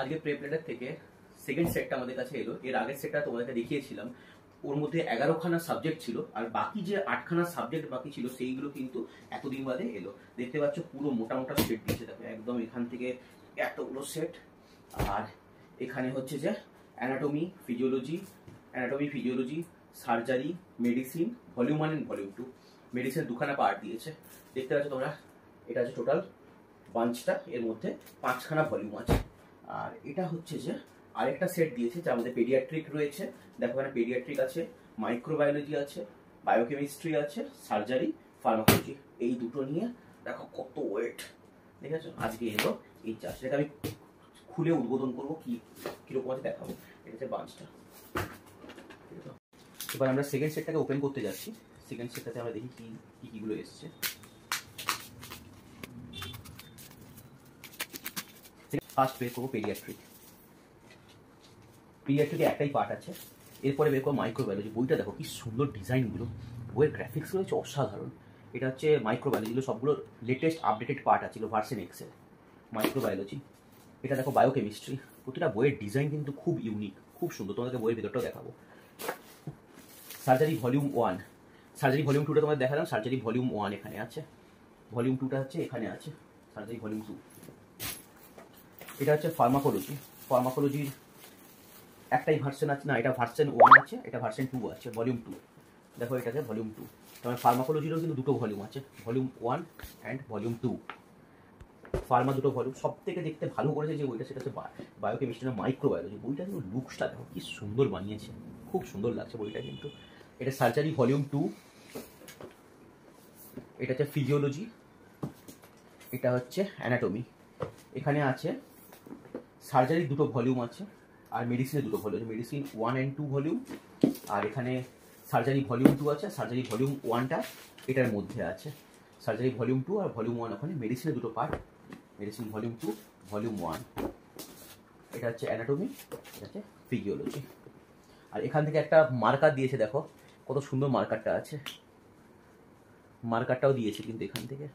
আজকে প্রেপ্লেটার থেকে সেকেন্ড সেটটা আমাদের কাছে এলো। এর আগের সেটটা তোমাদেরকে দেখিয়েছিলাম, ওর মধ্যে 11খানা সাবজেক্ট ছিল, আর বাকি যে 8খানা সাবজেক্ট বাকি ছিল সেইগুলো কিন্তু এতদিন বাদে এলো। দেখতে পাচ্ছ পুরো মোটা মোটা সেট দিয়েছে, দেখো একদম এখান থেকে এতগুলো সেট। আর এখানে হচ্ছে যে anatomy physiology, surgery, medicine, volume 1 and volume 2। Medicine দুখানা পার্ট দিয়েছে, দেখতে পাচ্ছ তোমরা। এটা হচ্ছে টোটাল বাঞ্চটা, এর মধ্যে 5খানা ভলিউম আছে। আর এটা হচ্ছে যে আরেকটা সেট দিয়েছে, যার মধ্যে পেডিয়াট্রিক রয়েছে। দেখো এখানে পেডিয়াট্রিক আছে, মাইক্রোবায়োলজি আছে, বায়োকেমিস্ট্রি আছে, সার্জারি, ফার্মাকোলজি। এই দুটো নিয়ে দেখো কত ওয়েট, ঠিক আছে। আজকে এলো এই চার্জ, সেটাকে আমি খুলে উদ্বোধন করবো, কিরকম আছে দেখাবো। এটা হচ্ছে বাঞ্চটা। এবার আমরা সেকেন্ড সেটটাকে ওপেন করতে যাচ্ছি। সেকেন্ড সেটটাতে আমরা দেখি কিগুলো এসছে। ফার্স্ট বের করবো পেডিয়াট্রিকে একটাই পার্ট আছে। এরপরে বের করবো মাইক্রোবায়োলজি। বইটা দেখো কি সুন্দর ডিজাইনগুলো, বইয়ের গ্রাফিক্সগুলো হচ্ছে অসাধারণ। এটা হচ্ছে মাইক্রোবায়োলজিগুলো সবগুলো লেটেস্ট আপডেটেড পার্ট আছে ভার্সন এক্সের। মাইক্রোবায়োলজি, এটা দেখো বায়োকেমিস্ট্রি। প্রতিটা বইয়ের ডিজাইন কিন্তু খুব ইউনিক, খুব সুন্দর। তোমাদেরকে বইয়ের ভেতরটাও দেখাবো। সার্জারি ভলিউম 1, সার্জারি ভলিউম 2টা তোমাদের দেখালাম। সার্জারি ভলিউম 1 এখানে আছে, ভলিউম 2টা হচ্ছে এখানে আছে, সার্জারি ভলিউম 2। এটা হচ্ছে ফার্মাকোলজির একটাই ভার্সন আছে, না এটা ভার্সন 1 আছে, এটা ভার্সন 2 আছে, ভলিউম 2। দেখো এটা আছে ভলিউম 2। তবে ফার্মাকোলজিরও কিন্তু দুটো ভলিউম আছে, ভলিউম 1 অ্যান্ড ভলিউম 2। ফার্মা দুটো ভলিউম। সব থেকে দেখতে ভালো করেছে যে বইটা, সেটা হচ্ছে বায়োকেমিস্ট্রি না মাইক্রোবায়োলজি। বইটা কিন্তু লুকসটা দেখো কি সুন্দর বানিয়েছে, খুব সুন্দর লাগছে বইটা কিন্তু। এটা সার্জারি ভলিউম 2, এটা হচ্ছে ফিজিওলজি, এটা হচ্ছে অ্যানাটমি। এখানে আছে সার্জারির দুটো ভলিউম আছে, আর মেডিসিনের দুটো ভলিউম, মেডিসিন 1 অ্যান্ড 2 ভলিউম। আর এখানে সার্জারি ভলিউম 2 আছে, সার্জারি ভলিউম 1টা এটার মধ্যে আছে। সার্জারি ভলিউম 2 আর ভলিউম 1 ওখানে। মেডিসিনের দুটো পার্ট, মেডিসিন ভলিউম 2 ভলিউম 1। এটা হচ্ছে অ্যানাটমি, এটা হচ্ছে ফিজিওলজি। আর এখান থেকে একটা মার্কার দিয়েছে, দেখো কত সুন্দর মার্কারটা আছে। মার্কারটাও দিয়েছে কিন্তু এখান থেকে।